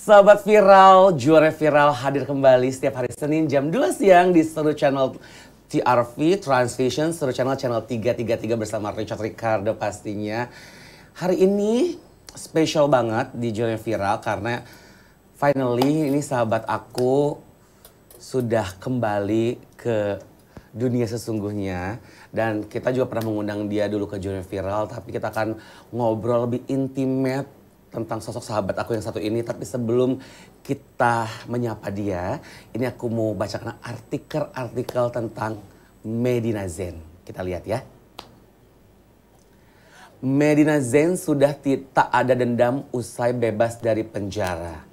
Sahabat viral, juara viral hadir kembali setiap hari Senin jam 2 siang di Seru Channel TRV, Transvision, Seru Channel 333 bersama Richard Ricardo pastinya. Hari ini spesial banget di juara viral karena finally ini sahabat aku sudah kembali ke dunia sesungguhnya. Dan kita juga pernah mengundang dia dulu ke juara viral, tapi kita akan ngobrol lebih intimate tentang sosok sahabat aku yang satu ini. Tapi sebelum kita menyapa dia, ini aku mau bacakan artikel tentang Medina Zain. Kita lihat ya. Medina Zain sudah tak ada dendam usai bebas dari penjara.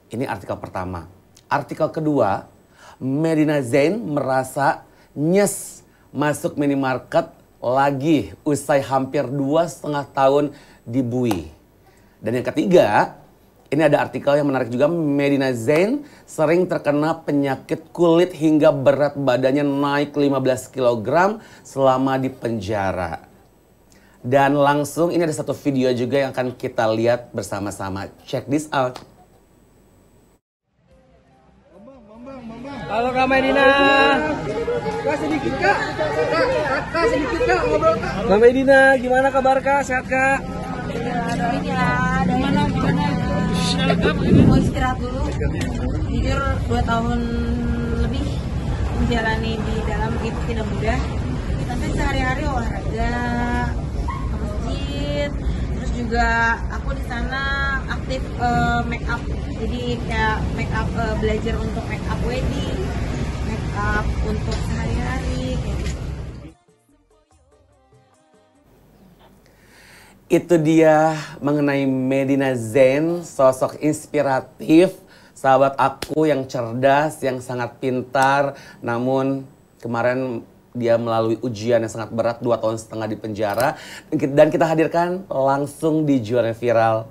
Ini artikel pertama. Artikel kedua, Medina Zain merasa nyes masuk minimarket lagi usai hampir 2,5 tahun di Bui. Dan yang ketiga, ini ada artikel yang menarik juga. Medina Zain sering terkena penyakit kulit hingga berat badannya naik 15 kg selama di penjara. Dan langsung ini ada satu video juga yang akan kita lihat bersama-sama. Check this out. Halo Kak Medina. Kak sedikit Kak. Kak sedikit Kak ngobrol Kak. Kak Medina, gimana kabar Kak? Sehat Kak? Doain ya, gimana? Mau istirahat dulu. Jujur 2 tahun lebih menjalani di dalam itu tidak mudah. Tapi sehari-hari olahraga, ke masjid, terus juga aku di sana aktif make up. Jadi kayak make up belajar untuk make up wedding, make up untuk sehari-hari kayak gitu. Itu dia mengenai Medina Zain, sosok inspiratif, sahabat aku yang cerdas, yang sangat pintar. Namun kemarin dia melalui ujian yang sangat berat, 2,5 tahun di penjara. Dan kita hadirkan langsung di juara viral.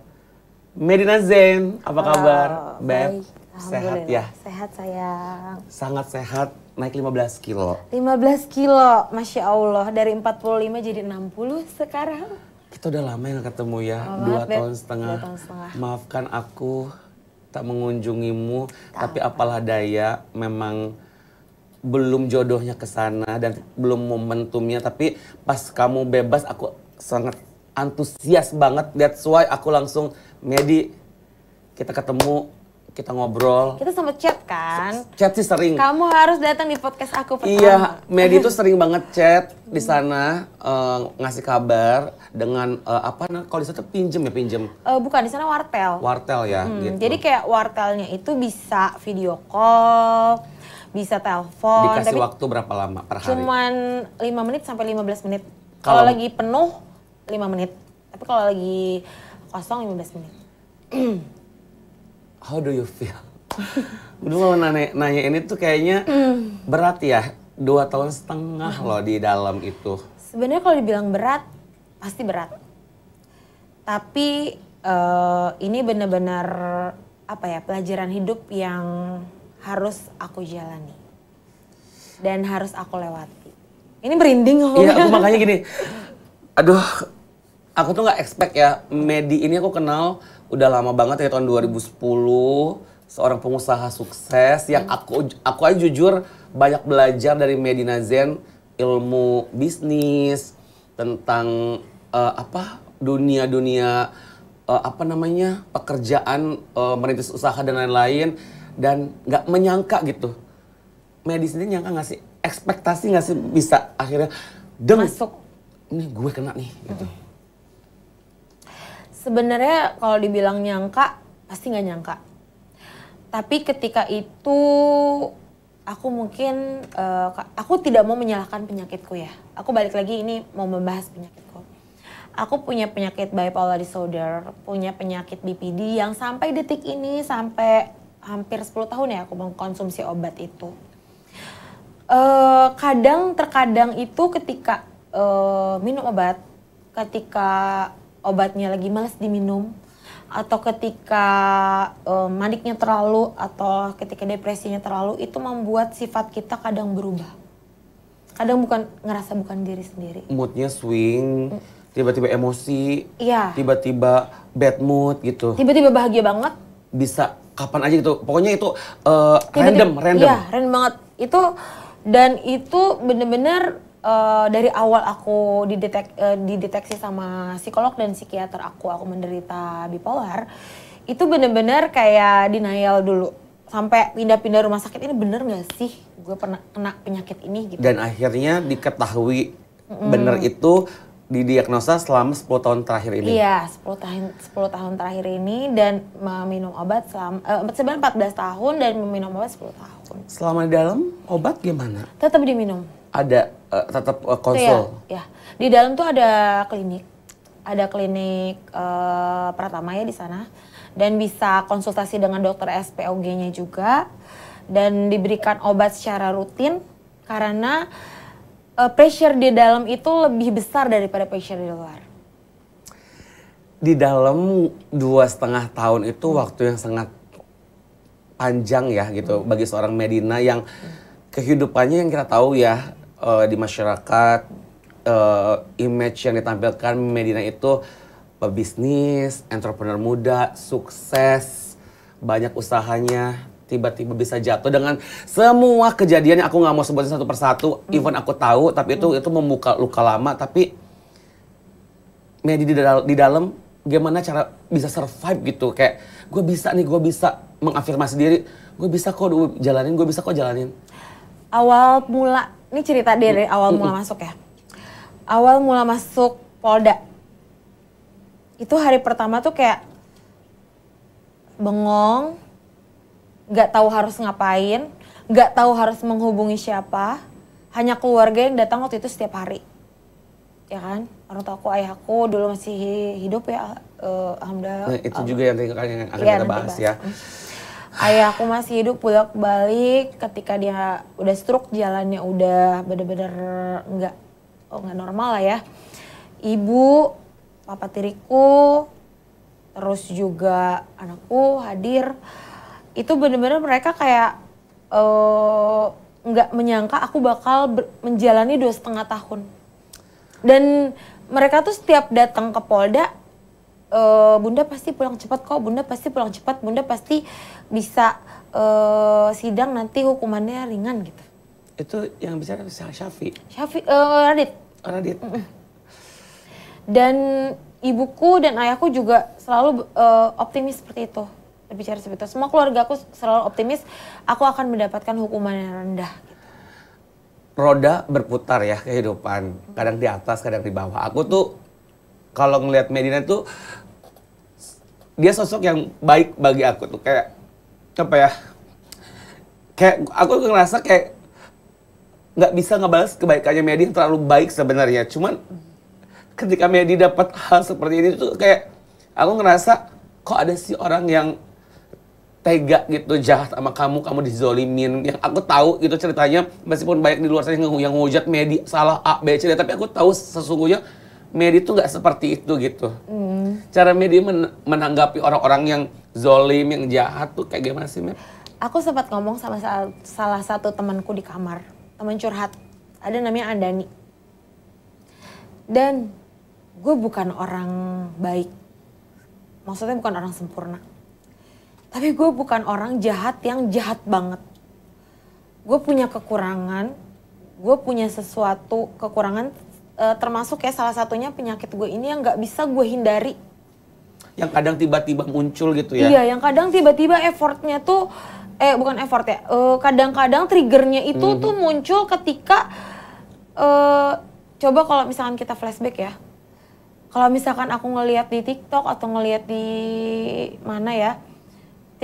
Medina Zain, apa kabar? Beb, sehat ya? Sehat sayang. Sangat sehat, naik 15 kilo. 15 kilo, Masya Allah. Dari 45 jadi 60 sekarang. Kita udah lama yang ketemu ya, 2,5 tahun. Maafkan aku tak mengunjungimu, tapi apalah daya, memang belum jodohnya ke sana dan belum momentumnya. Tapi pas kamu bebas, aku sangat antusias banget. That's why aku langsung, Medi, kita ketemu, kita ngobrol. Kita sempet chat kan? Chat sih sering. Kamu harus datang di podcast aku pertama. Iya, Medi tuh sering banget chat di sana, ngasih kabar dengan kalau di sana pinjem. Bukan, di sana wartel. Wartel ya, gitu. Jadi kayak wartelnya itu bisa video call, bisa telepon. Dikasih tapi waktu berapa lama per hari? Cuman 5 menit sampai 15 menit. Kalau lagi penuh 5 menit. Tapi kalau lagi kosong 15 menit. How do you feel? Dulu nanya ini tuh kayaknya berat ya. 2,5 tahun loh di dalam itu. Sebenarnya kalau dibilang berat, pasti berat. Tapi ini benar-benar pelajaran hidup yang harus aku jalani. Dan harus aku lewati. Ini merinding ngomongnya. Iya, aku makanya gini. Aduh, aku tuh gak expect ya. Medi ini aku kenal udah lama banget ya, tahun 2010. Seorang pengusaha sukses yang aku aja jujur banyak belajar dari Medina Zain, ilmu bisnis, tentang dunia pekerjaan, merintis usaha dan lain-lain. Dan gak menyangka gitu. Medi sendiri nyangka gak sih? Ekspektasi gak sih bisa akhirnya masuk. Ini gue kena nih gitu. Sebenarnya kalau dibilang nyangka, pasti nggak nyangka. Tapi ketika itu aku mungkin aku tidak mau menyalahkan penyakitku ya. Aku balik lagi ini mau membahas penyakitku. Aku punya penyakit bipolar disorder, punya penyakit BPD yang sampai detik ini sampai hampir 10 tahun ya aku mengkonsumsi obat itu. Terkadang itu ketika minum obat, ketika obatnya lagi malas diminum, atau ketika maniknya terlalu, atau ketika depresinya terlalu, itu membuat sifat kita kadang berubah. Kadang ngerasa bukan diri sendiri. Moodnya swing, tiba-tiba emosi, iya, tiba-tiba bad mood gitu. Tiba-tiba bahagia banget. Bisa kapan aja gitu. Pokoknya itu random. Iya, random banget. Itu bener-bener dari awal aku dideteksi sama psikolog dan psikiater aku menderita bipolar. Itu bener-bener kayak denial dulu. Sampai pindah-pindah rumah sakit, ini bener gak sih gue pernah kena penyakit ini gitu. Dan akhirnya diketahui bener itu didiagnosa selama 10 tahun terakhir ini. Iya, 10 tahun terakhir ini dan meminum obat sebenarnya 14 tahun dan meminum obat 10 tahun. Selama di dalam obat gimana? Tetap diminum. Ada tetap konsul. Ya. Di dalam tuh ada klinik. Ada klinik Pratama ya di sana. Dan bisa konsultasi dengan dokter SPOG-nya juga. Dan diberikan obat secara rutin karena pressure di dalam itu lebih besar daripada pressure di luar. Di dalam 2,5 tahun itu waktu yang sangat panjang ya gitu bagi seorang Medina yang kehidupannya yang kita tahu ya di masyarakat, image yang ditampilkan Medina itu pebisnis, entrepreneur muda, sukses, banyak usahanya, tiba-tiba bisa jatuh dengan semua kejadian yang aku nggak mau sebutin satu persatu, even aku tahu, tapi itu membuka luka lama. Tapi Medi di dalam gimana cara bisa survive gitu, kayak gue bisa mengafirmasi diri, gue bisa kok jalanin. Awal mula, ini cerita dari awal mula masuk ya. Awal mula masuk Polda. Itu hari pertama tuh kayak bengong, gak tahu harus ngapain, gak tahu harus menghubungi siapa. Hanya keluarga yang datang waktu itu setiap hari. Ya kan, orang tua aku, ayahku dulu masih hidup ya, alhamdulillah. Nah, itu juga yang akan kita bahas ya. Ayahku masih hidup, pulang balik ketika dia udah stroke, jalannya udah bener-bener nggak normal lah ya. Ibu, papa tiriku, terus juga anakku hadir. Itu bener-bener mereka kayak nggak menyangka aku bakal menjalani 2,5 tahun. Dan mereka tuh setiap datang ke Polda, Bunda pasti pulang cepat kok, Bunda pasti pulang cepat, Bunda pasti bisa sidang nanti hukumannya ringan gitu. Itu yang bicara Syafi, Radit. Dan ibuku dan ayahku juga selalu optimis seperti itu. Bicara seperti itu. Semua keluarga aku selalu optimis aku akan mendapatkan hukuman yang rendah. Roda berputar ya kehidupan. Kadang di atas, kadang di bawah. Aku tuh kalau ngelihat Medina tuh dia sosok yang baik bagi aku tuh, kayak apa ya? Kayak aku ngerasa kayak nggak bisa ngebalas kebaikannya Medi yang terlalu baik sebenarnya. Cuman ketika Medi dapat hal seperti ini tuh kayak aku ngerasa kok ada sih orang yang tega gitu, jahat sama kamu dizolimin. Yang aku tahu gitu ceritanya, meskipun banyak di luar sana yang ngehujat Medi salah A, B, C, D, tapi aku tahu sesungguhnya Medi tuh nggak seperti itu gitu. Cara Medi menanggapi orang-orang yang zolim, yang jahat tuh kayak gimana sih, Med? Aku sempat ngomong sama salah satu temanku di kamar, teman curhat. Ada namanya Andani. Dan gue bukan orang baik. Maksudnya bukan orang sempurna. Tapi gue bukan orang jahat yang jahat banget. Gue punya kekurangan, gue punya sesuatu kekurangan, termasuk ya salah satunya penyakit gue ini yang gak bisa gue hindari. Yang kadang tiba-tiba muncul gitu ya? Iya, yang kadang tiba-tiba effortnya tuh, bukan effort ya, kadang-kadang triggernya itu tuh muncul ketika, coba kalau misalkan kita flashback ya. Kalau misalkan aku ngelihat di TikTok atau ngelihat di mana ya,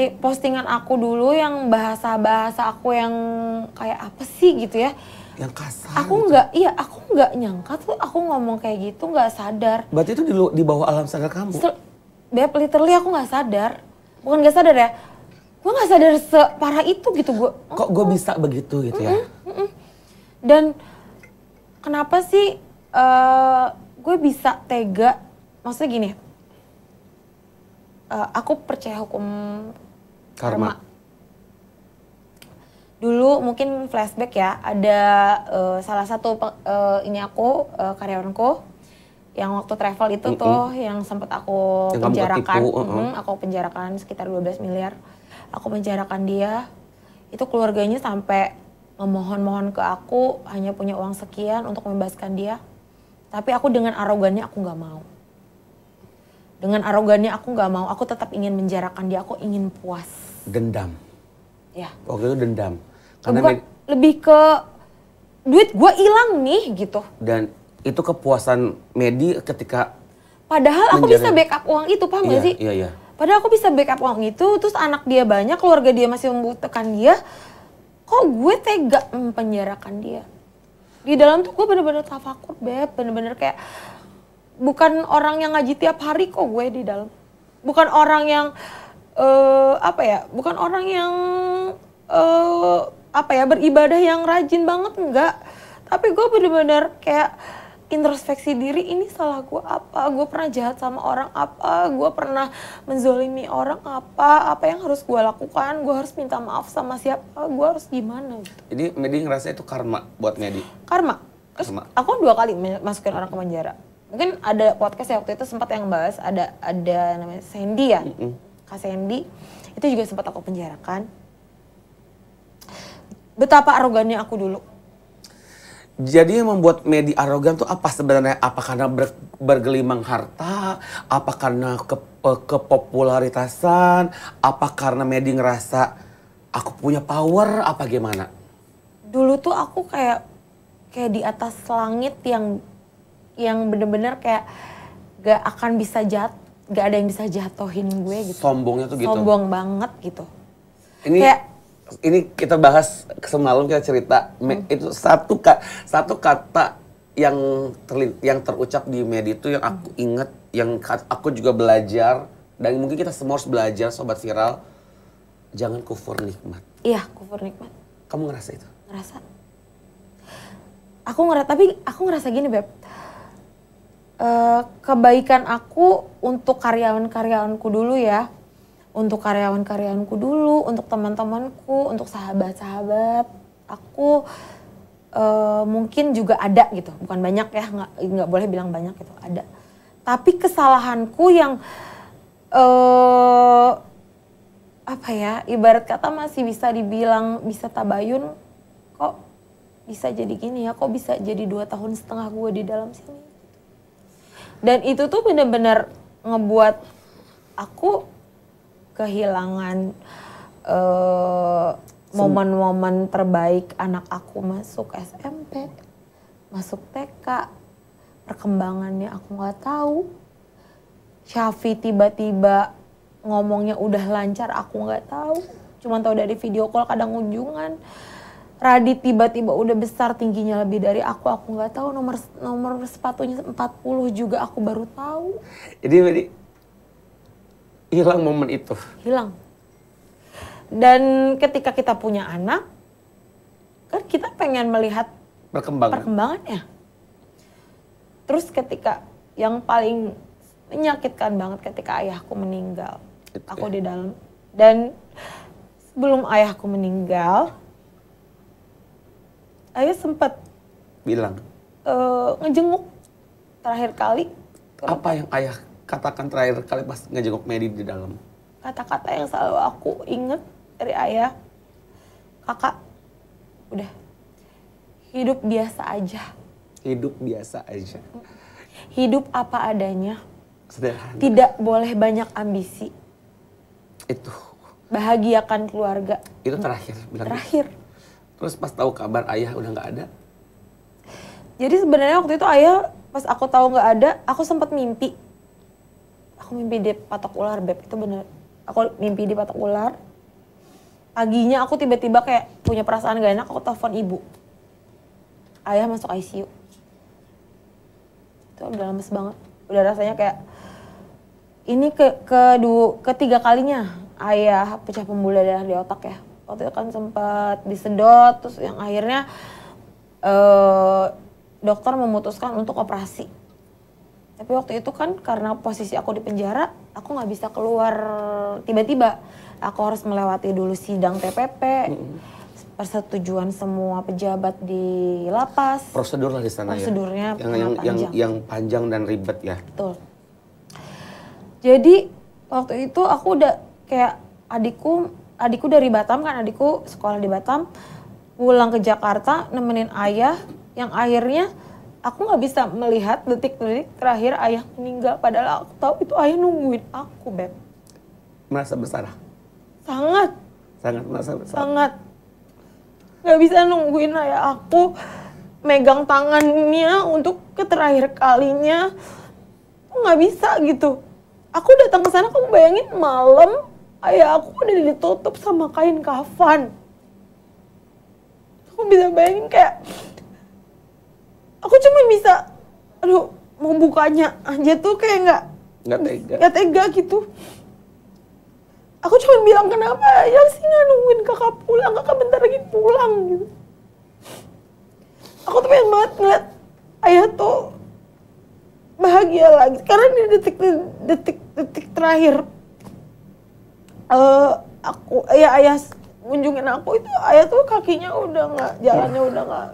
postingan aku dulu yang bahasa-bahasa aku yang kayak apa sih gitu ya. Yang kasar. Aku gitu. aku nggak nyangka tuh aku ngomong kayak gitu, nggak sadar. Berarti itu di bawah alam sadar kamu? Beb, literally aku nggak sadar. Bukan nggak sadar ya, gue nggak sadar separah itu gitu gue. Kok gue bisa begitu gitu ya? Dan kenapa sih gue bisa tega? Maksudnya gini, aku percaya hukum karma. Dulu mungkin flashback ya, ada salah satu karyawanku yang waktu travel itu tuh yang sempat aku penjarakan. Aku penjarakan sekitar 12 miliar. aku menjarakan dia. Itu keluarganya sampai memohon-mohon ke aku hanya punya uang sekian untuk membebaskan dia. Tapi aku dengan arogannya aku nggak mau. Dengan arogannya aku nggak mau, aku tetap ingin menjarakan dia, aku ingin puas. Dendam? Ya. Waktu itu dendam? Karena bukan, lebih ke duit gue hilang nih gitu. Dan itu kepuasan Medi ketika... Padahal aku bisa backup uang itu, paham gak sih? Iya. Padahal aku bisa backup uang itu, terus anak dia banyak, keluarga dia masih membutuhkan dia. Kok gue tega mempenjarakan dia? Di dalam tuh gue bener-bener tafakur, Beb. Bener-bener kayak... Bukan orang yang ngaji tiap hari kok gue di dalam. Bukan orang yang bukan orang yang beribadah yang rajin banget, enggak. Tapi gue bener-bener kayak introspeksi diri, ini salah gue apa? Gue pernah jahat sama orang apa? Gue pernah menzolimi orang apa? Apa yang harus gue lakukan? Gue harus minta maaf sama siapa? Gue harus gimana gitu. Jadi Medi ngerasa itu karma buat Medi? Karma. Terus aku 2 kali masukin orang ke penjara. Mungkin ada podcast ya waktu itu sempat yang bahas, ada namanya Sandy ya, Kak Sandy, itu juga sempat aku penjarakan. Betapa arogannya aku dulu. Jadi yang membuat Medi arogan tuh apa sebenarnya? Apa karena bergelimang harta? Apa karena kepopularitasan? Apa karena Medi ngerasa aku punya power? Apa gimana? Dulu tuh aku kayak di atas langit yang bener-bener kayak gak akan bisa gak ada yang bisa jatuhin gue gitu. Sombongnya tuh gitu? Sombong banget gitu. Ini kita bahas semalam, kita cerita, itu satu kata yang terucap di Medi itu yang aku inget, yang aku juga belajar, dan mungkin kita semua harus belajar, Sobat Viral, jangan kufur nikmat. Iya, kufur nikmat. Kamu ngerasa itu? Ngerasa. Tapi aku ngerasa gini, Beb. Kebaikan aku untuk karyawan-karyawanku dulu ya. Untuk karyawan-karyawanku dulu, untuk teman-temanku, untuk sahabat-sahabat. Aku mungkin juga ada gitu. Bukan banyak ya, nggak boleh bilang banyak gitu, ada. Tapi kesalahanku yang ibarat kata masih bisa dibilang bisa tabayun, kok bisa jadi gini ya, kok bisa jadi 2,5 tahun gue di dalam sini. Dan itu tuh bener-bener ngebuat aku kehilangan momen-momen terbaik anak aku masuk SMP, masuk TK, perkembangannya aku nggak tahu. Syafi tiba-tiba ngomongnya udah lancar, aku nggak tahu. Cuma tahu dari video call kadang kunjungan. Radit tiba-tiba udah besar, tingginya lebih dari aku nggak tahu. Nomor sepatunya 40 juga aku baru tahu. Jadi hilang momen itu. Hilang. Dan ketika kita punya anak, kan kita pengen melihat perkembangannya. Terus ketika yang paling menyakitkan banget ketika ayahku meninggal. Aku di dalam. Dan sebelum ayahku meninggal, ayah sempat bilang ngejenguk terakhir kali. Apa yang ayah katakan terakhir kali pas ngejenguk Medi di dalam? Kata-kata yang selalu aku inget dari ayah, kakak, udah hidup biasa aja. Hidup biasa aja. Hidup apa adanya. Sederhana. Tidak boleh banyak ambisi. Itu. Bahagiakan keluarga. Itu terakhir. Terakhir. Terus pas tahu kabar ayah udah nggak ada? Jadi sebenarnya waktu itu ayah pas aku tahu nggak ada, aku sempat mimpi. Aku mimpi di patok ular, Beb, itu bener. Aku mimpi di patok ular. Paginya aku tiba-tiba kayak punya perasaan gak enak, aku telepon ibu. Ayah masuk ICU. Itu udah lemes banget. Udah rasanya kayak ini ketiga kalinya ayah pecah pembuluh darah di otak ya. Waktu itu kan sempat disedot, terus yang akhirnya dokter memutuskan untuk operasi. Tapi waktu itu kan karena posisi aku di penjara, aku nggak bisa keluar tiba-tiba. Aku harus melewati dulu sidang TPP, persetujuan semua pejabat di lapas. Prosedur lah di sana. Prosedurnya ya. Yang panjang dan ribet ya. Betul. Jadi waktu itu aku udah kayak adikku adikku dari Batam kan, adikku sekolah di Batam, pulang ke Jakarta nemenin ayah, yang akhirnya aku nggak bisa melihat detik-detik terakhir ayah meninggal, padahal aku tahu itu ayah nungguin aku, Beb. Merasa bersalah? Sangat Merasa bersalah? Sangat. Nggak bisa nungguin ayah aku megang tangannya untuk ke terakhir kalinya. Nggak bisa gitu. Aku datang ke sana, kamu bayangin malam ayah aku udah ditutup sama kain kafan. Aku bisa bayangin kayak aku cuma bisa, aduh, mau bukanya aja tuh kayak nggak tega gitu. Aku cuma bilang, kenapa ayah sih nggak nungguin kakak pulang, kakak bentar lagi pulang gitu. Aku tuh pengen banget ngeliat ayah tuh bahagia lagi, karena di detik-detik terakhir ayah kunjungin aku itu, ayah tuh kakinya udah nggak, jalannya udah nggak,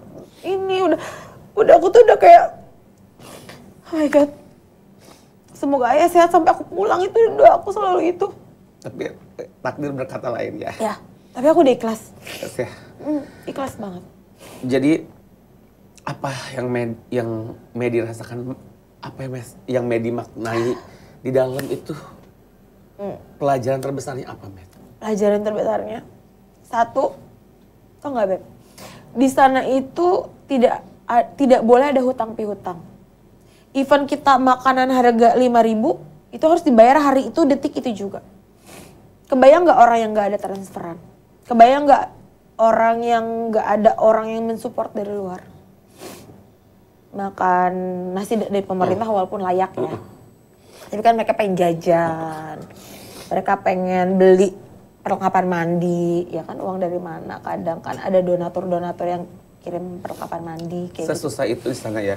ini udah aku tuh udah kayak, oh my god, semoga ayah sehat sampai aku pulang, itu doa aku selalu itu. Tapi takdir berkata lain ya. Ya, tapi aku udah ikhlas. Ikhlas ya. Ikhlas banget. Jadi apa yang Medi rasakan, apa yang Medi maknai di dalam itu, pelajaran terbesarnya apa, Med? Pelajaran terbesarnya satu, tau nggak, Beb? Di sana itu tidak boleh ada hutang piutang. Even kita makanan harga 5.000 itu harus dibayar hari itu, detik itu juga. Kebayang nggak orang yang nggak ada transferan? Kebayang nggak orang yang nggak ada orang yang mensupport dari luar? Makan nasi dari pemerintah walaupun layak ya. Tapi kan mereka pengen jajan, mereka pengen beli perlengkapan mandi, ya kan, uang dari mana? Kadang kan ada donatur-donatur yang kirim perlengkapan mandi. Kayak sesusah gitu. Itu di sana ya?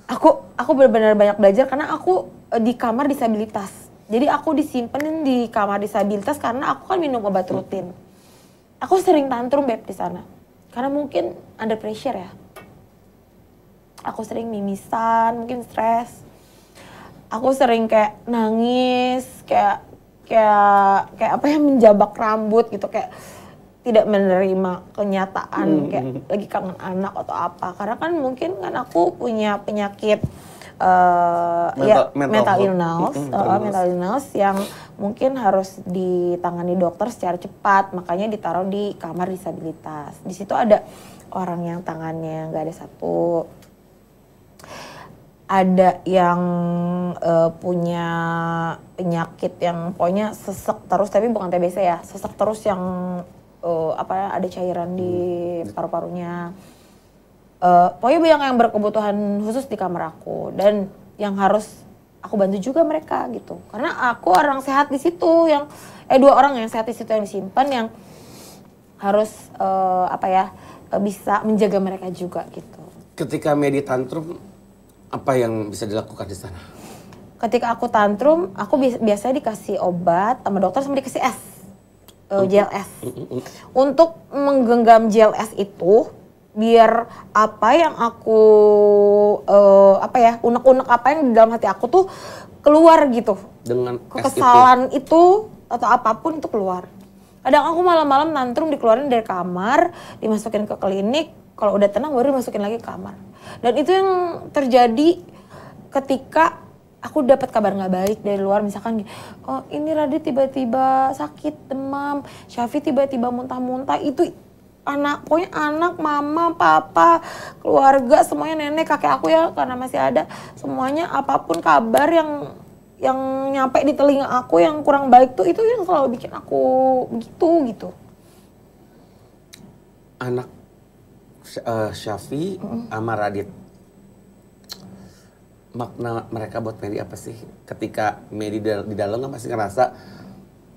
Aku benar-benar banyak belajar karena aku di kamar disabilitas. Jadi aku disimpenin di kamar disabilitas karena aku kan minum obat rutin. Aku sering tantrum, Beb, di sana. Karena mungkin under pressure ya. Aku sering mimisan, mungkin stres. Aku sering kayak nangis, kayak apa ya, menjabak rambut gitu, kayak tidak menerima kenyataan, kayak lagi kangen anak atau apa. Karena kan mungkin kan aku punya penyakit mental illness yang mungkin harus ditangani dokter secara cepat, makanya ditaruh di kamar disabilitas. Di situ ada orang yang tangannya nggak ada satu, ada yang punya penyakit yang pokoknya sesek terus, tapi bukan TBC ya, sesek terus yang ada cairan di paru-parunya. Pokoknya banyak yang berkebutuhan khusus di kamar aku, dan yang harus aku bantu juga mereka gitu, karena aku orang sehat di situ, yang 2 orang yang sehat di situ yang disimpan, yang harus bisa menjaga mereka juga gitu. Ketika Medi tantrum, apa yang bisa dilakukan di sana? Ketika aku tantrum, aku biasanya dikasih obat sama dokter, sama dikasih es, gel es. Untuk menggenggam gel es itu, biar apa yang aku unek-unek apa yang di dalam hati aku tuh keluar gitu. Dengan kekesalan itu atau apapun itu keluar. Kadang aku malam-malam tantrum dikeluarin dari kamar, dimasukin ke klinik, kalau udah tenang baru dimasukin lagi ke kamar. Dan itu yang terjadi ketika aku dapat kabar nggak baik dari luar, misalkan, oh ini Radit tiba-tiba sakit, demam, Syafi tiba-tiba muntah-muntah, itu pokoknya anak, mama, papa, keluarga, semuanya, nenek, kakek aku ya, karena masih ada, semuanya apapun kabar yang nyampe di telinga aku yang kurang baik tuh, itu yang selalu bikin aku begitu gitu. Anak Syafi sama Radit, makna mereka buat Medi apa sih? Ketika Medi di dalam kan pasti ngerasa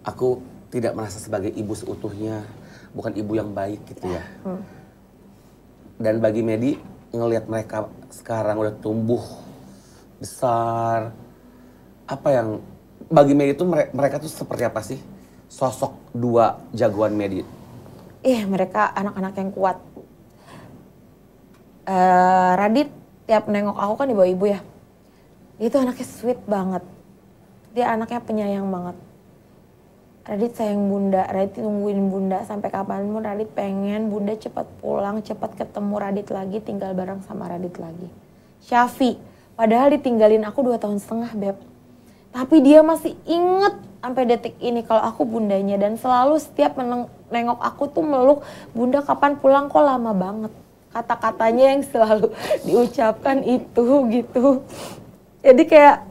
aku tidak merasa sebagai ibu seutuhnya, bukan ibu yang baik gitu ya. Dan bagi Medi ngelihat mereka sekarang udah tumbuh besar, apa yang bagi Medi itu mereka tuh seperti apa sih? Sosok 2 jagoan Medi. Mereka anak-anak yang kuat. Radit tiap nengok aku kan di bawah ibu ya. Dia tuh anaknya sweet banget. Dia anaknya penyayang banget. Radit sayang bunda, Radit nungguin bunda sampai kapanpun. Radit pengen bunda cepat pulang, cepat ketemu Radit lagi, tinggal bareng sama Radit lagi. Syafi, padahal ditinggalin aku 2 tahun setengah Beb. Tapi dia masih inget sampai detik ini kalau aku bundanya. Dan selalu setiap nengok aku tuh meluk, bunda kapan pulang, kok lama banget. Kata-katanya yang selalu diucapkan itu gitu. Jadi kayak,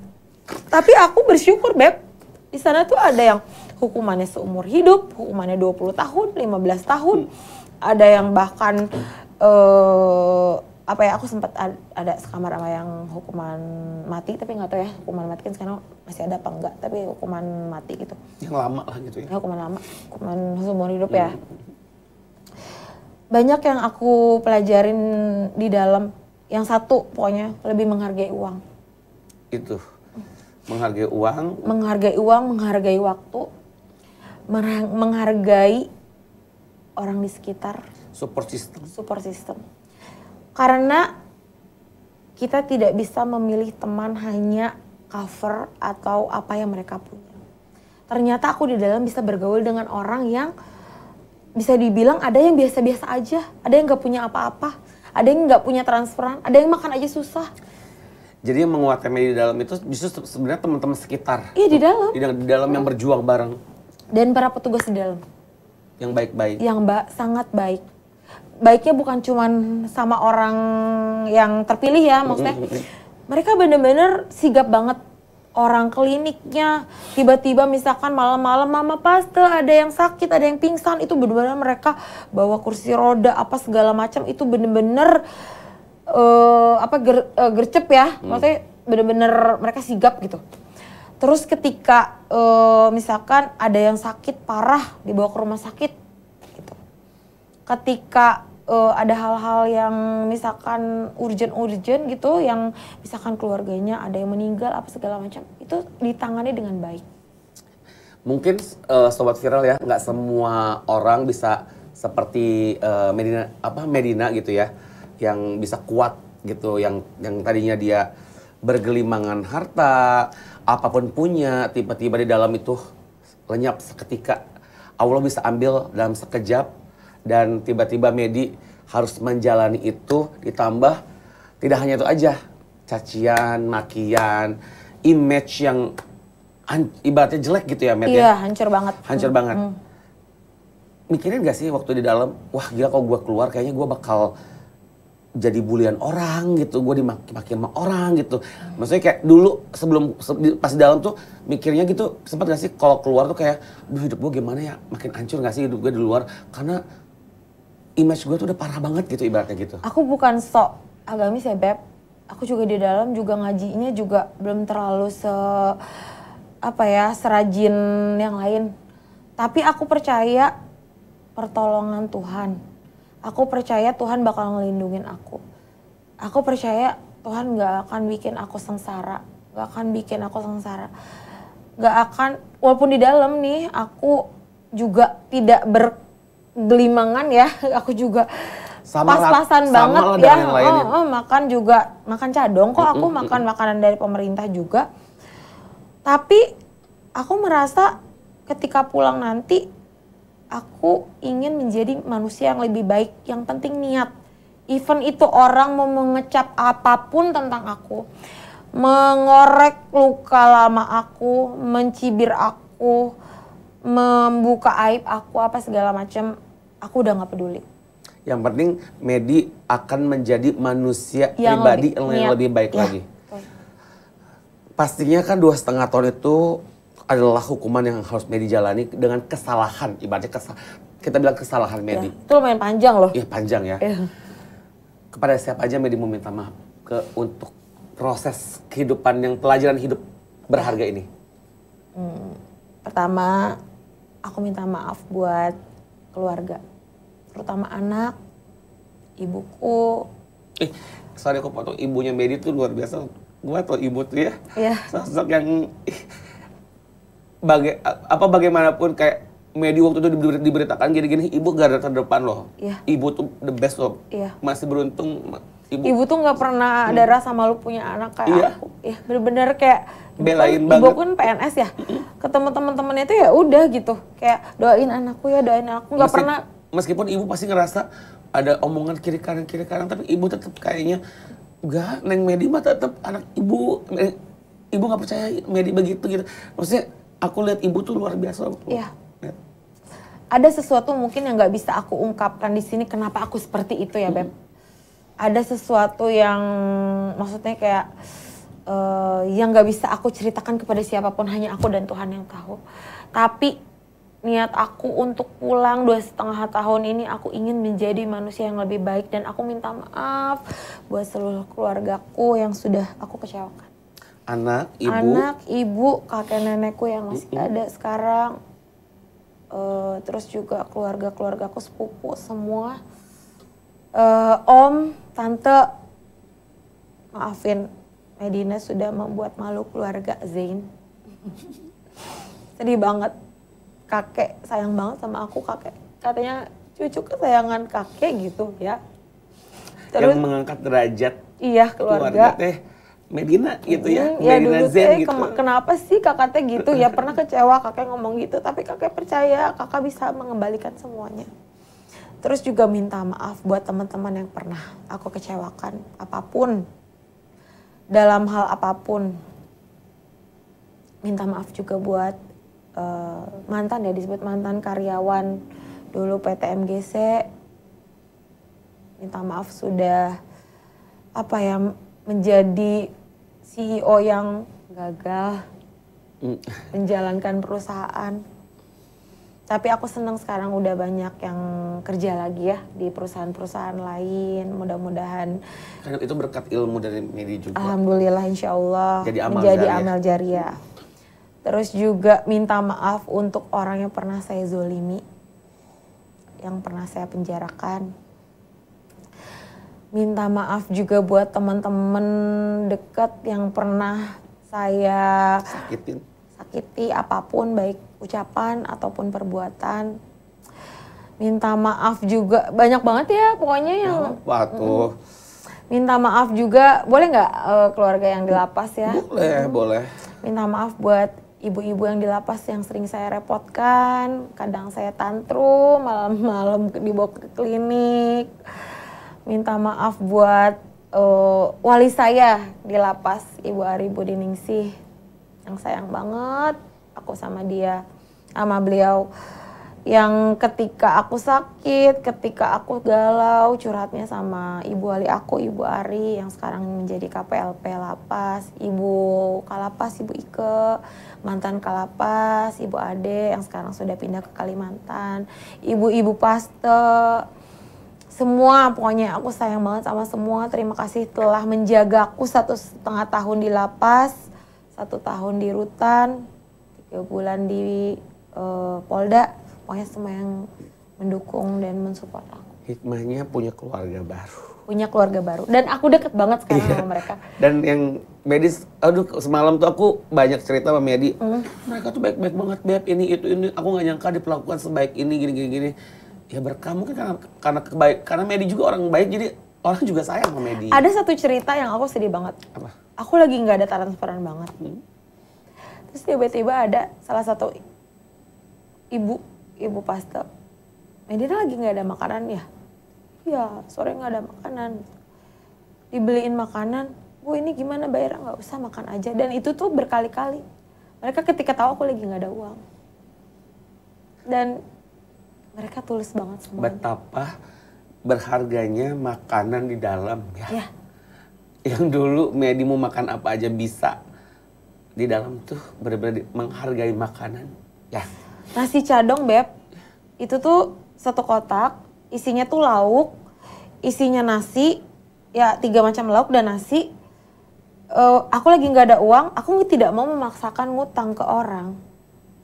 tapi aku bersyukur Beb. Di sana tuh ada yang hukumannya seumur hidup, hukumannya 20 tahun, 15 tahun. Ada yang bahkan aku sempat ada sekamar sama yang hukuman mati, tapi nggak tahu ya hukuman mati kan sekarang masih ada apa enggak, tapi hukuman mati gitu. Yang lama lah gitu ya. Hukuman lama, hukuman seumur hidup ya. Banyak yang aku pelajarin di dalam. Yang satu pokoknya lebih menghargai uang. Itu. Menghargai uang. Menghargai uang, menghargai waktu. Menghargai orang di sekitar. Support system. Support system. Karena kita tidak bisa memilih teman hanya cover atau apa yang mereka punya. Ternyata aku di dalam bisa bergaul dengan orang yang bisa dibilang ada yang biasa-biasa aja. Ada yang gak punya apa-apa. Ada yang gak punya transferan. Ada yang makan aja susah. Jadi yang menguatkan media di dalam itu justru sebenarnya teman-teman sekitar. Iya di dalam. Di dalam yang berjuang bareng. Dan para petugas di dalam. Yang baik-baik. Yang sangat baik. Baiknya bukan cuman sama orang yang terpilih ya, maksudnya. Mereka bener-bener sigap banget. Orang kliniknya, tiba-tiba misalkan malam-malam mama paste, ada yang sakit, ada yang pingsan. Itu bener-bener mereka bawa kursi roda, apa segala macam. Itu bener-bener gercep ya. Maksudnya bener-bener mereka sigap gitu. Terus ketika misalkan ada yang sakit parah dibawa ke rumah sakit gitu. Ketika ada hal-hal yang misalkan urgent gitu, yang misalkan keluarganya ada yang meninggal apa segala macam, itu ditangani dengan baik. Mungkin sobat viral ya, nggak semua orang bisa seperti Medina gitu ya, yang bisa kuat gitu, yang tadinya dia bergelimangan harta, apapun punya, tiba-tiba di dalam itu lenyap seketika. Allah bisa ambil dalam sekejap, dan tiba-tiba Medi harus menjalani itu, ditambah tidak hanya itu aja, cacian, makian, image yang ibaratnya jelek gitu ya Med ya? Iya, hancur banget. Hancur banget. Mikirin gak sih waktu di dalam, wah gila kalau gue keluar kayaknya gue bakal jadi bulian orang gitu, gue dimaki-maki sama orang gitu. Maksudnya kayak dulu pas di dalam tuh mikirnya gitu, sempat gak sih kalau keluar tuh kayak, duh hidup gue gimana ya, makin hancur gak sih hidup gue di luar, karena image gue tuh udah parah banget gitu ibaratnya gitu. Aku bukan sok agamis ya Beb, aku juga di dalam juga ngajinya juga belum terlalu serajin yang lain. Tapi aku percaya pertolongan Tuhan. Aku percaya Tuhan bakal ngelindungin aku. Aku percaya Tuhan gak akan bikin aku sengsara. Gak akan bikin aku sengsara. Gak akan, walaupun di dalam nih aku juga tidak bergelimangan ya. Aku juga pas-pasan banget ya. Makan cadong kok, aku makan makanan dari pemerintah juga. Tapi aku merasa ketika pulang nanti, aku ingin menjadi manusia yang lebih baik. Yang penting niat. Even itu orang mau mengecap apapun tentang aku, mengorek luka lama aku, mencibir aku, membuka aib aku, apa segala macam, aku udah gak peduli. Yang penting Medi akan menjadi manusia pribadi yang lebih baik lagi. Pastinya kan 2,5 tahun itu adalah hukuman yang harus Medi jalani dengan kesalahan, ibaratnya kita bilang kesalahan Medi. Ya, itu lumayan panjang loh. Iya panjang ya. Kepada siapa aja Medi mau minta maaf untuk proses kehidupan yang pelajaran hidup berharga ini? Pertama, aku minta maaf buat keluarga, terutama anak, ibuku. Sorry aku potong, ibunya Medi tuh luar biasa. Gue tau ibu tuh ya, sosok yang bagaimanapun kayak Medi waktu itu diberitakan gini-gini, ibu garda terdepan loh. Ibu tuh the best loh. Masih beruntung ibu tuh nggak pernah ada rasa malu punya anak kayak aku. Ya bener-bener kayak belain ibu kan PNS ya. ketemu teman-temannya itu ya udah gitu, kayak doain anakku ya, doain anakku, nggak pernah. Meskipun ibu pasti ngerasa ada omongan kiri kanan, tapi ibu tetap kayaknya enggak, Neng Medi mah tetap anak ibu. Ibu nggak percaya Medi begitu gitu. Maksudnya aku lihat ibu tuh luar biasa. Iya. Ada sesuatu mungkin yang nggak bisa aku ungkapkan di sini kenapa aku seperti itu ya, Beb. Ada sesuatu yang maksudnya kayak yang nggak bisa aku ceritakan kepada siapapun, hanya aku dan Tuhan yang tahu. Tapi niat aku untuk pulang 2,5 tahun ini, aku ingin menjadi manusia yang lebih baik, dan aku minta maaf buat seluruh keluargaku yang sudah aku kecewakan. Anak, ibu, kakek nenekku yang masih ada sekarang, terus juga keluargaku sepupu semua, om, tante, maafin, Medina sudah membuat malu keluarga Zain. Sedih banget. Kakek sayang banget sama aku, kakek katanya cucu kesayangan kakek gitu ya. Terus, yang mengangkat derajat keluarga teh Medina gitu ya. Ya Medina dulu Zen teh gitu. Kenapa sih kakak teh gitu ya, pernah kecewa kakek ngomong gitu, tapi kakek percaya kakak bisa mengembalikan semuanya. Terus juga minta maaf buat teman-teman yang pernah aku kecewakan apapun, dalam hal apapun. Minta maaf juga buat mantan, ya disebut mantan karyawan dulu PT MGC. Minta maaf sudah menjadi CEO yang gagal menjalankan perusahaan. Tapi aku senang sekarang udah banyak yang kerja lagi ya di perusahaan-perusahaan lain. Mudah-mudahan. Karena itu berkat ilmu dari Medi juga. Alhamdulillah, insya Allah menjadi amal jariah. Terus juga minta maaf untuk orang yang pernah saya zolimi, yang pernah saya penjarakan. Minta maaf juga buat teman-teman dekat yang pernah saya sakiti apapun, baik ucapan ataupun perbuatan. Minta maaf juga, banyak banget ya pokoknya yang... Minta maaf juga, boleh nggak keluarga yang di lapas ya? Boleh. Minta maaf buat ibu-ibu yang di lapas yang sering saya repotkan, kadang saya tantrum, malam-malam dibawa ke klinik. Minta maaf buat wali saya di lapas, Ibu Ari Budiningsih, yang sayang banget aku sama dia, sama beliau. Yang ketika aku sakit, ketika aku galau, curhatnya sama Ibu Wali aku, Ibu Ari, yang sekarang menjadi KPLP Lapas, Ibu Kalapas, Ibu Ike, mantan Kalapas, Ibu Ade, yang sekarang sudah pindah ke Kalimantan, Ibu-ibu Paste, semua pokoknya aku sayang banget sama semua. Terima kasih telah menjagaku 1,5 tahun di lapas, 1 tahun di rutan, 3 bulan di Polda. Pokoknya semua yang mendukung dan mensupport aku. Hikmahnya punya keluarga baru. Punya keluarga baru. Dan aku deket banget sekarang sama mereka. Dan yang Medi, semalam tuh aku banyak cerita sama Medi. Mereka tuh baik-baik banget, Beb, ini, itu, ini. Aku gak nyangka diperlakukan sebaik ini, gini. Ya berkah mungkin karena Medi juga orang baik, jadi orang juga sayang sama Medi. Ada satu cerita yang aku sedih banget. Apa? Aku lagi gak ada transferan banget. Terus tiba-tiba ada salah satu ibu Paste, Medina lagi nggak ada makanan ya? Iya, sore nggak ada makanan. Dibeliin makanan, Bu ini gimana bayar? Nggak usah, makan aja. Dan itu tuh berkali-kali. Mereka ketika tahu aku lagi nggak ada uang. Dan mereka tulus banget semua. Betapa berharganya makanan di dalam ya. Ya. Yang dulu Medi mau makan apa aja bisa. Di dalam tuh benar-benar menghargai makanan. Ya. Nasi cadong, Beb, itu tuh 1 kotak, isinya tuh lauk, isinya nasi, ya 3 macam lauk dan nasi. Aku lagi nggak ada uang, aku tidak mau memaksakan ngutang ke orang.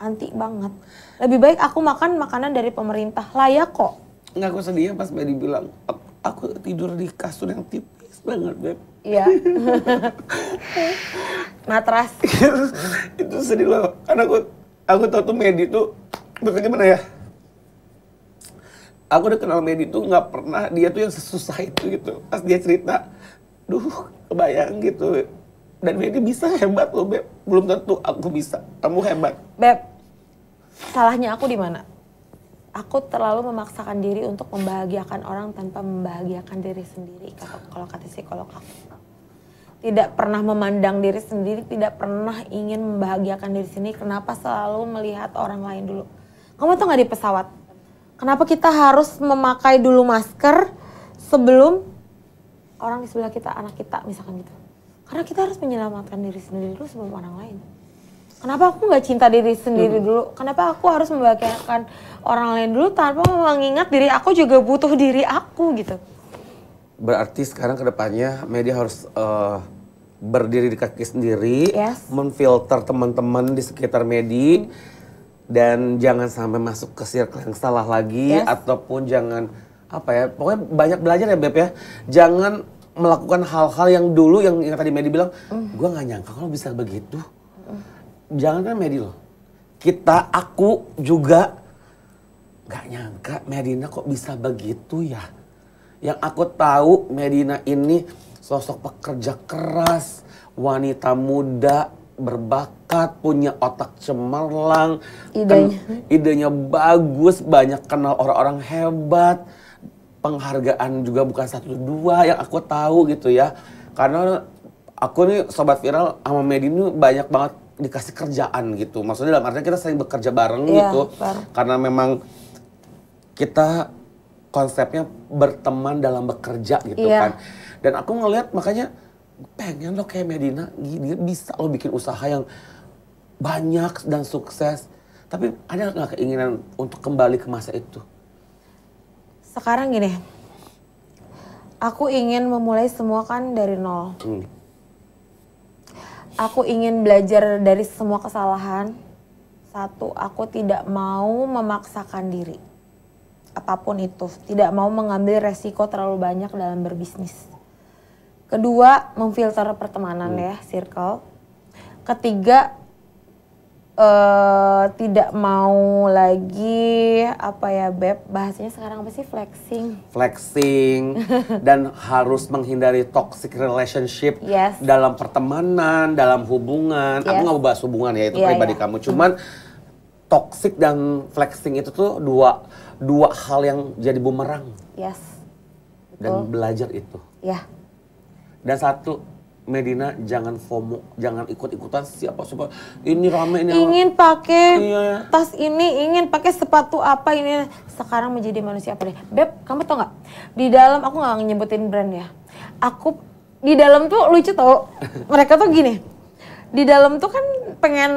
Anti banget. Lebih baik aku makan makanan dari pemerintah, layak kok. Nggak, aku sedih pas Medi bilang, aku tidur di kasur yang tipis banget, Beb. Iya. Matras. Itu sedih loh, karena aku tau tuh Medi tuh, maksudnya gimana ya? Aku udah kenal Medi tuh nggak pernah dia tuh yang sesusah itu gitu. Pas dia cerita, kebayang gitu. Dan Medi bisa, hebat loh, Beb. belum tentu aku bisa. Kamu hebat. Beb, salahnya aku di mana? Aku terlalu memaksakan diri untuk membahagiakan orang tanpa membahagiakan diri sendiri. Kalau kata psikolog aku. Tidak pernah memandang diri sendiri, tidak pernah ingin membahagiakan diri sendiri. Kenapa selalu melihat orang lain dulu? Kamu tuh gak di pesawat. Kenapa kita harus memakai dulu masker sebelum orang di sebelah kita, anak kita misalkan gitu. Karena kita harus menyelamatkan diri sendiri dulu sebelum orang lain. Kenapa aku gak cinta diri sendiri dulu? Kenapa aku harus membahagiakan orang lain dulu tanpa mengingat diri aku juga butuh diri aku gitu. Berarti sekarang kedepannya media harus berdiri di kaki sendiri, memfilter teman-teman di sekitar media, dan jangan sampai masuk ke circle yang salah lagi, ataupun jangan apa ya, pokoknya banyak belajar ya Beb ya. Jangan melakukan hal-hal yang dulu yang tadi Medi bilang, gue nggak nyangka kalau bisa begitu. Jangan kan Medi loh, aku juga nggak nyangka Medina kok bisa begitu ya. Yang aku tahu Medina ini sosok pekerja keras, wanita muda, berbakat, punya otak cemerlang, idenya bagus, banyak kenal orang-orang hebat, penghargaan juga bukan 1-2 yang aku tahu gitu ya. Karena aku nih Sobat Viral sama Medina banyak banget dikasih kerjaan gitu. Maksudnya dalam artinya kita sering bekerja bareng gitu. Karena memang kita konsepnya berteman dalam bekerja gitu kan. Dan aku ngeliat makanya pengen lo kayak Medina, dia bisa lo bikin usaha yang banyak dan sukses. Tapi ada nggak keinginan untuk kembali ke masa itu? Sekarang gini, aku ingin memulai semua kan dari nol. Aku ingin belajar dari semua kesalahan. Satu, aku tidak mau memaksakan diri. Apapun itu, tidak mau mengambil resiko terlalu banyak dalam berbisnis. Kedua, memfilter pertemanan ya, circle. Ketiga, tidak mau lagi apa ya Beb, bahasanya sekarang apa sih, flexing dan harus menghindari toxic relationship dalam pertemanan, dalam hubungan. Aku nggak mau bahas hubungan ya, itu pribadi kamu. Cuman toxic dan flexing itu tuh dua hal yang jadi bumerang. Dan belajar itu. Dan satu, Medina jangan FOMO, jangan ikut-ikutan siapa ini rame ini. Ingin pakai tas ini, ingin pakai sepatu apa ini. Sekarang menjadi manusia apa deh? Beb, kamu tau nggak? Di dalam aku nggak nyebutin brand ya. Aku di dalam tuh lucu tau. Mereka tuh gini. Di dalam tuh kan pengen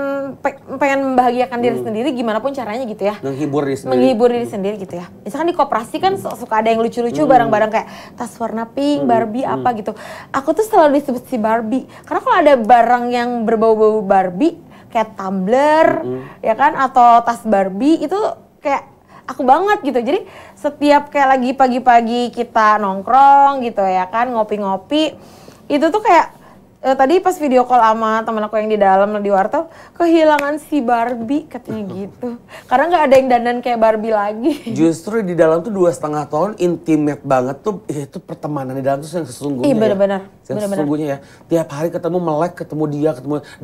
membahagiakan diri sendiri gimana pun caranya gitu ya. Menghibur diri sendiri gitu ya. Misalkan di koperasi kan suka ada yang lucu-lucu barang-barang kayak tas warna pink, Barbie apa gitu. Aku tuh selalu disebut si Barbie. Karena kalau ada barang yang berbau-bau Barbie kayak tumbler ya kan atau tas Barbie itu kayak aku banget gitu. Jadi setiap kayak lagi pagi-pagi kita nongkrong gitu ya kan, ngopi-ngopi, itu tuh kayak tadi pas video call sama temen aku yang di dalam di wartel, kehilangan si Barbie katanya gitu. Karena nggak ada yang dandan kayak Barbie lagi. Justru di dalam tuh 2,5 tahun intimate banget tuh, itu pertemanan di dalam tuh yang sesungguhnya. Iya benar-benar. Yang sesungguhnya ya. Tiap hari ketemu melek, ketemu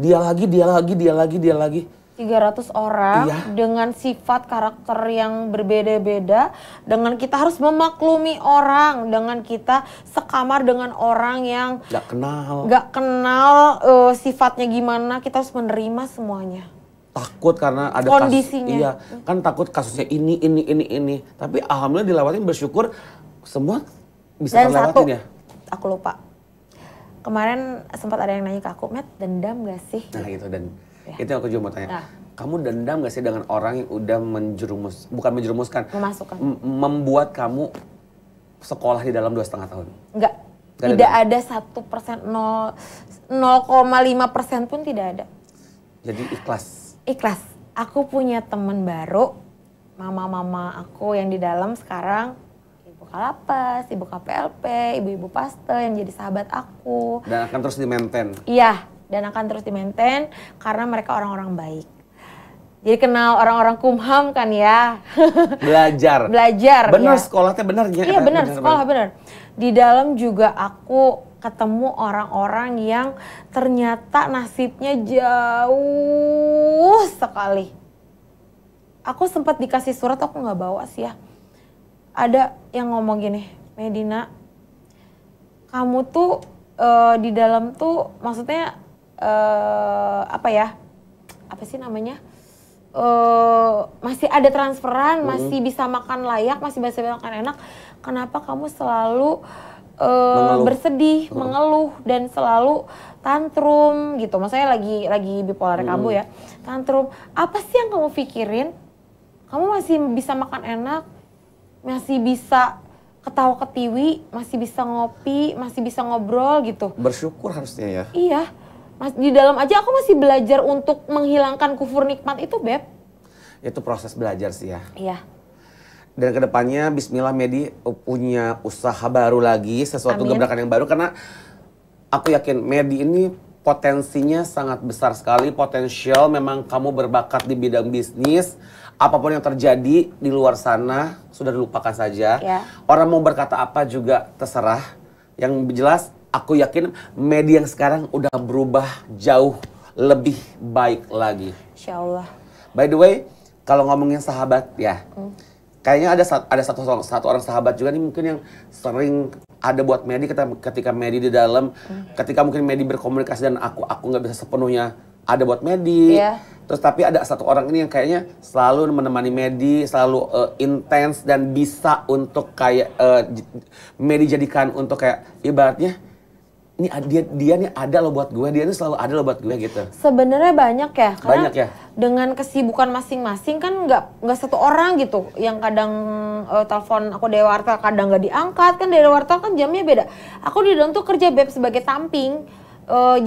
dia lagi. 300 orang dengan sifat karakter yang berbeda-beda, dengan kita harus memaklumi orang, dengan kita sekamar dengan orang yang gak kenal sifatnya gimana, kita harus menerima semuanya. Takut karena ada kondisinya. Kan takut kasusnya ini. Tapi alhamdulillah dilewatin, bersyukur semua bisa terlewatin ya. Aku lupa. Kemarin sempat ada yang nanya ke aku, Met, dendam gak sih? Nah itu itu yang aku juga mau tanya. Kamu dendam gak sih dengan orang yang udah membuat kamu sekolah di dalam 2,5 tahun? Enggak. Tidak ada 1%, 0,5% pun tidak ada. Jadi ikhlas? Ikhlas. Aku punya teman baru, mama-mama aku yang di dalam sekarang, Ibu Kalapas, Ibu KPLP, Ibu-Ibu Paste yang jadi sahabat aku. Dan akan terus di-maintain? Iya. Dan akan terus di-maintain karena mereka orang-orang baik. Jadi kenal orang-orang Kumham kan ya. Belajar. Bener ya. Sekolahnya bener ya? Iya bener, sekolah bener. Di dalam juga aku ketemu orang-orang yang ternyata nasibnya jauh sekali. Aku sempat dikasih surat, aku nggak bawa sih ya. Ada yang ngomong gini, Medina, kamu tuh di dalam tuh maksudnya apa ya? Apa sih namanya? Masih ada transferan, masih bisa makan layak, masih bisa makan enak. Kenapa kamu selalu bersedih, mengeluh dan selalu tantrum gitu? Maksudnya lagi bipolar kamu ya, tantrum. Apa sih yang kamu pikirin? Kamu masih bisa makan enak, masih bisa ketawa ketiwi, masih bisa ngopi, masih bisa ngobrol gitu. Bersyukur harusnya ya. Iya, di dalam aja aku masih belajar untuk menghilangkan kufur nikmat itu, Beb. Itu proses belajar sih ya. Iya. Dan kedepannya Bismillah Medi punya usaha baru lagi, sesuatu gebrakan yang baru. Karena aku yakin Medi ini potensinya sangat besar sekali, potensial. Memang kamu berbakat di bidang bisnis. Apapun yang terjadi di luar sana sudah dilupakan saja. Ya. Orang mau berkata apa juga terserah. Yang jelas aku yakin Medi yang sekarang udah berubah jauh lebih baik lagi. Insya Allah. By the way, kalau ngomongin sahabat ya, kayaknya ada satu orang sahabat juga nih mungkin yang sering ada buat Medi ketika Medi di dalam, ketika mungkin Medi berkomunikasi dan aku nggak bisa sepenuhnya ada buat Medi. Yeah. Terus tapi ada satu orang ini yang kayaknya selalu menemani Medi, selalu intens dan bisa untuk kayak Medi jadikan untuk kayak ibaratnya ini dia nih ada loh buat gue, dia ini selalu ada loh buat gue gitu. Sebenarnya banyak ya, karena Banyak ya? dengan kesibukan masing-masing kan nggak satu orang gitu yang kadang telepon aku dari Wartel kadang nggak diangkat, kan dari Wartel kan jamnya beda. Aku di dalam tuh kerja Beb sebagai tamping.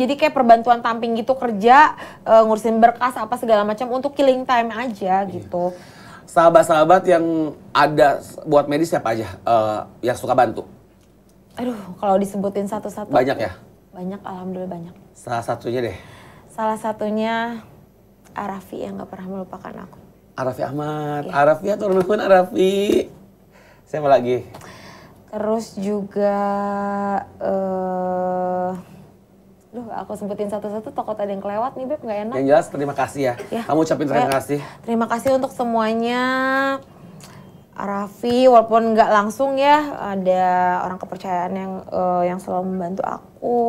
Jadi kayak perbantuan tamping gitu, kerja ngurusin berkas apa segala macam untuk killing time aja gitu. Sahabat-sahabat yang ada buat Medi siapa aja yang suka bantu? Aduh, kalau disebutin satu-satu. Banyak ya? Banyak, alhamdulillah banyak. Salah satunya deh. Salah satunya Arafi yang gak pernah melupakan aku. Arafi Ahmad. Ya. Arafi ya turun Arafi. Siapa lagi? Terus juga aku sebutin satu-satu takut ada yang kelewat nih Beb, gak enak. Yang jelas terima kasih ya. Kamu ucapin terima kasih. Terima kasih untuk semuanya. Arafi, walaupun nggak langsung ya, ada orang kepercayaan yang selalu membantu aku.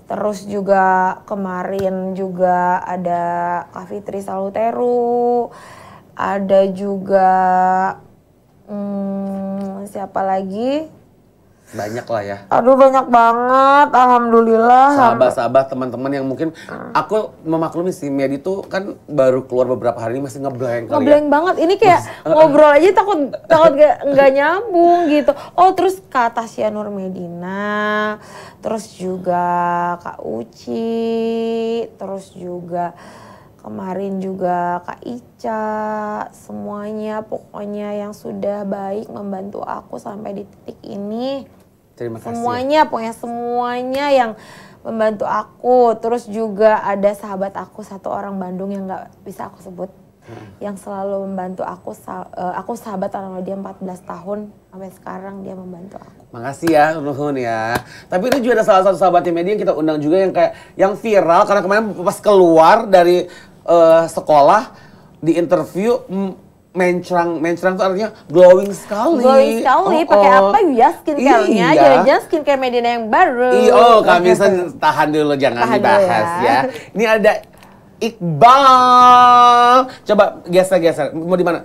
Terus juga kemarin juga ada Kak Fitri Saluteru, ada juga siapa lagi? Banyak lah ya. Aduh banyak banget, alhamdulillah. Sahabat-sahabat, teman-teman yang mungkin aku memaklumi sih Medi tuh kan baru keluar beberapa hari ini masih ngeblank kali ya. Ngeblank banget, ini kayak ngobrol aja takut nggak nyambung gitu. Oh terus Kak Tasya Nur Medina, terus juga Kak Uci, terus juga kemarin juga Kak Ica, semuanya pokoknya yang sudah baik membantu aku sampai di titik ini. Terima kasih. Semuanya, pokoknya semuanya yang membantu aku. Terus juga ada sahabat aku, satu orang Bandung yang gak bisa aku sebut. Yang selalu membantu aku sahabat sama dia 14 tahun, sampai sekarang dia membantu aku. Makasih ya, Nuhun ya. Tapi ini juga ada salah satu sahabatnya Medi yang kita undang juga yang viral karena kemarin pas keluar dari sekolah di interview mencrang tuh artinya glowing sekali. Glowing sekali, pakai apa ya skincare-nya? Iya. Jangan skincare Medina yang baru. Kami tahan dulu, jangan Tahan dibahas dulu ya. Ini ada Iqbal. Coba geser. Mau di mana?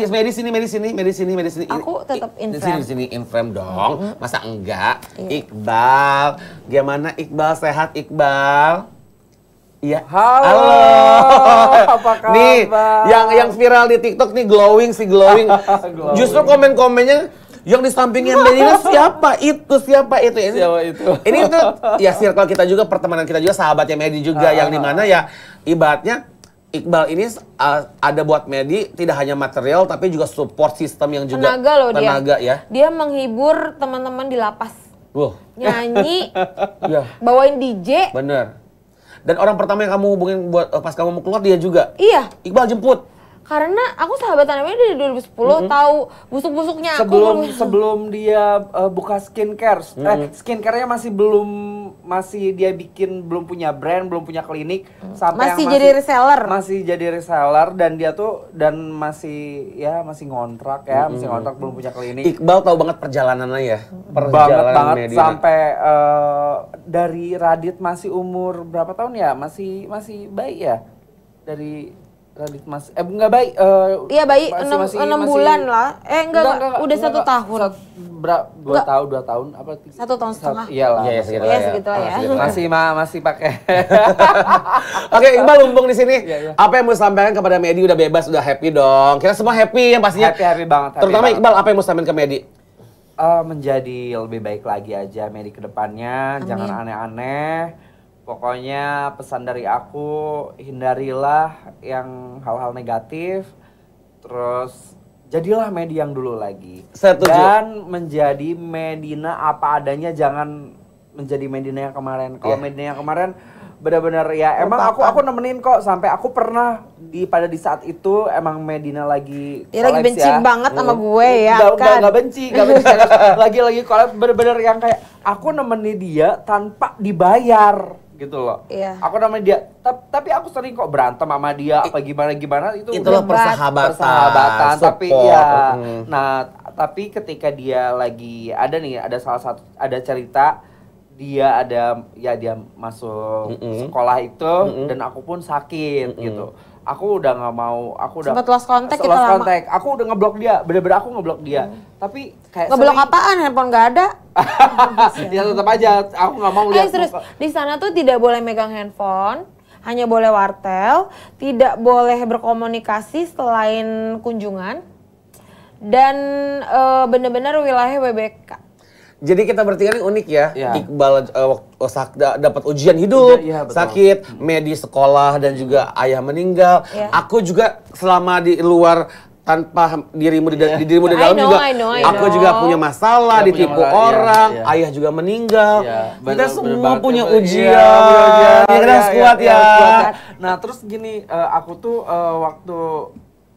Medi sini. Aku tetap in Di frame. sini in frame dong. Masa enggak? Iya. Iqbal. Gimana Iqbal? Sehat Iqbal? Iya. Halo. Apa kabar? Nih, yang viral di TikTok nih glowing. Justru komen-komennya yang di sampingnya Medina siapa itu? Siapa itu? Ini tuh ya circle kita juga, pertemanan kita juga, sahabatnya Medi juga yang dimana ya ibaratnya Iqbal ini ada buat Medi tidak hanya material tapi juga support system yang juga tenaga ya. Dia menghibur teman-teman di lapas. Nyanyi, ya. bawain DJ. Bener. Dan orang pertama yang kamu hubungin buat pas kamu mau keluar dia juga. Iya. Iqbal jemput. Karena aku sahabatan sama dia dari 2010, tahu busuk-busuknya aku. Sebelum dia buka skincare, skincare-nya masih dia bikin, belum punya brand, belum punya klinik, sampai masih jadi reseller. Masih jadi reseller dan dia tuh masih ngontrak ya, masih ngontrak, belum punya klinik. Iqbal tahu banget perjalanannya ya. Banget Medina. Sampai dari Radit masih umur berapa tahun ya? Masih bayi ya? Dari Radit enggak bayi. Iya bayi 6 bulan lah. Enggak, udah 1 tahun. 2 tahun apa? 1 tahun setengah. Iyalah. Iya segitu lah ya. Masih pakai. Oke, Iqbal lumbung di sini. Iya. Apa yang mau sampaikan kepada Medi? Udah bebas, udah happy dong. Kita semua happy yang pastinya. Happy banget. Terutama Iqbal, apa yang mau sampaikan ke Medi? Menjadi lebih baik lagi aja Medi ke depannya. Jangan aneh-aneh. Pokoknya pesan dari aku, hindarilah yang hal-hal negatif. Terus jadilah Medi yang dulu lagi. Setuju. Dan menjadi Medina apa adanya, jangan menjadi Medina yang kemarin. Kalau Medina yang kemarin benar-benar ya emang aku nemenin kok, sampai aku pernah di saat itu emang Medina lagi dia lagi benci banget sama gue ya Enggak benci lagi collab, bener-bener yang kayak aku nemenin dia tanpa dibayar gitu loh. Iya. Aku nemenin dia tapi aku sering kok berantem sama dia apa gimana Itulah persahabatan tapi ya tapi ketika dia lagi ada ada cerita dia masuk sekolah itu dan aku pun sakit gitu. Aku udah nggak mau, sempat lost contact kita lama. lama. Aku udah ngeblok dia, bener-bener aku ngeblok dia. Tapi kayak ngeblok apaan? Handphone nggak ada. Ya tetap aja, aku nggak mau lihat. Serius, di sana tuh tidak boleh megang handphone, hanya boleh wartel, tidak boleh berkomunikasi selain kunjungan, dan bener-bener wilayah WBK. Jadi kita bertiga ini unik ya. Iqbal dapat ujian Iya, hidup, betul. sakit, Medi sekolah dan juga ayah meninggal. Aku juga selama di luar tanpa dirimu di dalam juga. Aku juga punya masalah, ditipu orang, ayah juga meninggal. Kita semua punya ujian. Kita harus kuat ya. Nah, terus gini, aku tuh waktu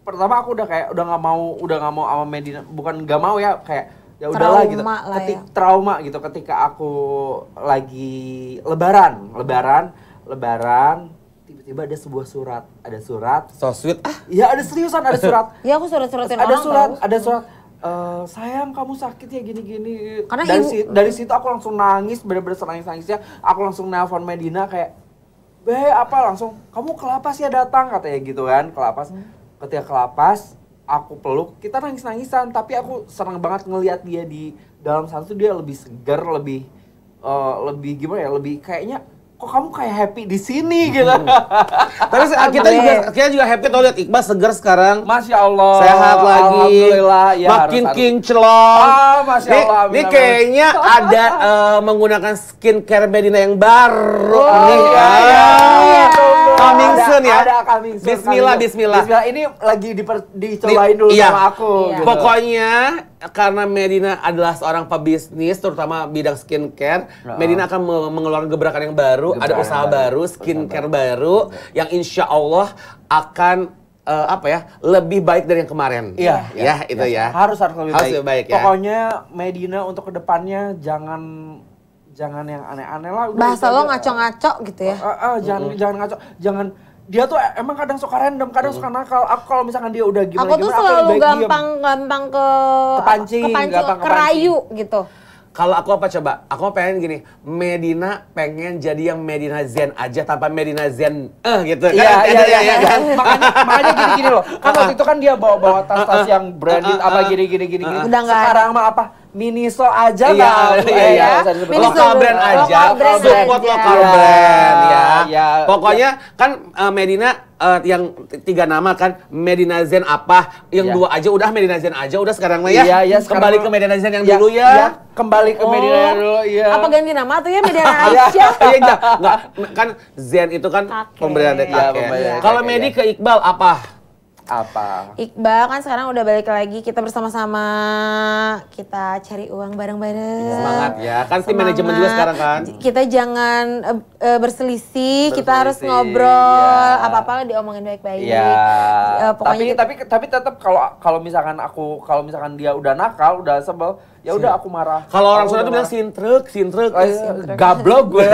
pertama aku udah nggak mau sama Medina, bukan nggak mau ya, kayak ya udahlah gitu. Trauma gitu ketika aku lagi lebaran tiba-tiba ada sebuah surat. So sweet. Iya, ada seriusan, ada surat. Iya, aku surat-suratin orang. Ada surat. Sayang kamu sakit ya gini-gini. Karena dari situ aku langsung nangis, bener-bener nangis-nangisnya. Aku langsung nelpon Medina kayak, langsung kamu ke lapas ya datang katanya gitu kan, ke lapas. Ketika ke lapas aku peluk, kita nangis-nangisan, tapi aku senang banget ngelihat dia di dalam sana tuh, dia lebih segar, lebih gimana ya, lebih kayaknya kok kamu kayak happy di sini gitu. Tapi kita juga happy tau lihat Iqbal segar sekarang. Masya Allah. Sehat lagi. Alhamdulillah. Ya, makin kinclong. Masya Allah. Ini kayaknya ada menggunakan skincare Medina yang baru. Coming soon ya. Ada coming soon. Bismillah. Ini lagi dicobain dulu sama aku. Gitu. Pokoknya karena Medina adalah seorang pebisnis, terutama bidang skincare, Medina akan mengeluarkan gebrakan yang baru, ada usaha baru, skincare baru, yang insya Allah akan lebih baik dari yang kemarin. Iya, itu ya. Harus lebih baik ya. Pokoknya Medina untuk kedepannya jangan yang aneh-aneh lah. Bahasa lo ngaco-ngaco gitu ya. Jangan ngaco. Jangan, dia tuh emang kadang suka random, kadang suka nakal. Aku kalau misalkan dia udah gimana, aku tuh selalu gampang kepancing, kerayu gitu. Kalau aku apa coba? Aku pengen gini, Medina pengen jadi yang Medina Zen aja tanpa Medina Zen gitu kan? Iya. Makanya gini loh. Kan waktu itu kan dia bawa tas-tas yang branded apa gini. Sekarang mah apa? Miniso aja lokal brand aja, support lokal brand ya. Pokoknya kan Medina yang 3 nama kan, Medina Zen apa, yang 2 aja udah Medina Zen aja udah sekarang mah ya. Kembali ke Medina Zen yang dulu ya. Kembali ke Medina dulu ya. Apa ganti nama tuh ya Medina aja? Enggak, kan Zen itu kan pemberian dari kakek. Kalau Medi ke Iqbal apa? Apa? Iqbal kan sekarang udah balik lagi, kita bersama-sama, kita cari uang bareng-bareng. Semangat ya, kan tim manajemen juga sekarang kan. Kita jangan berselisih, kita harus Berselisih, ngobrol, ya. apa-apa diomongin baik-baik. Ya, Pokoknya tapi tetap kalau misalkan dia udah nakal, udah sebel, ya udah aku marah. Kalau orang Aku Sunda tuh udah bilang sintrek, sintrek. gablok gue.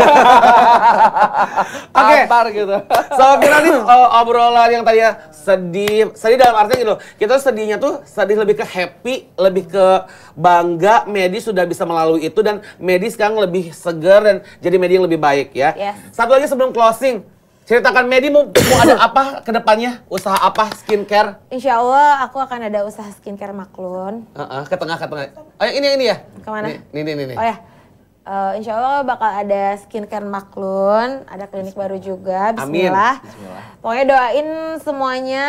Oke. Tampar gitu. So kita nih obrolan yang tadinya sedih dalam artinya gitu. Kita sedihnya tuh sedih lebih ke happy, lebih ke bangga Medi sudah bisa melalui itu dan Medi sekarang lebih segar dan jadi Medi yang lebih baik ya. Yes. Satu lagi sebelum closing, ceritakan Medi mau ada apa ke depannya? Usaha apa skincare? Insya Allah aku akan ada usaha skincare Maklun. Ke tengah. Oh yang ini ya? Kemana? Nih. Oh ya, insya Allah bakal ada skincare Maklun, ada klinik baru juga. Bismillah. Pokoknya doain semuanya,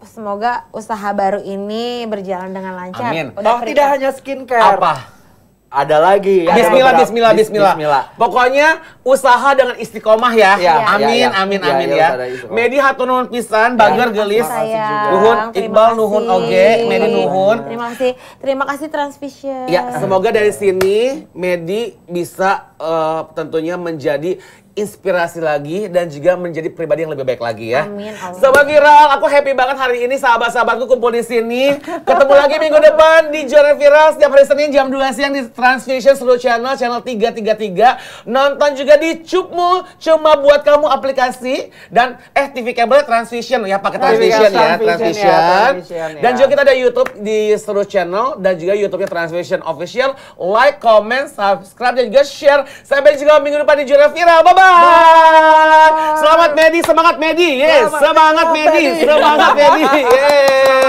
semoga usaha baru ini berjalan dengan lancar. Amin. Tidak hanya skincare. Apa? Ada lagi. Bismillah. Pokoknya usaha dengan istiqomah ya. Amin. Ya, Medi hatur nuhun pisan, bager gelis. Nuhun Terima Iqbal, kasih. nuhun oge, Medi nuhun. Terima kasih Transvision. Ya, semoga dari sini Medi bisa tentunya menjadi inspirasi lagi dan juga menjadi pribadi yang lebih baik lagi ya. Amin. Sobat Viral, aku happy banget hari ini sahabat-sahabatku kumpul di sini. Ketemu lagi minggu depan di Juara Viral setiap hari Senin jam 2 siang di Transvision seluruh channel 333. Nonton juga di Cupmu, cuma buat kamu aplikasi dan TV kabel Transvision ya, pakai Transvision ya, Transvision. Dan juga kita ada YouTube di seluruh channel dan juga YouTube-nya Transvision Official. Like, comment, subscribe dan juga share. Sampai juga minggu depan di Juara Viral. Bye bye. Selamat Medi, semangat Medi. Yes, semangat Medi. Yeay.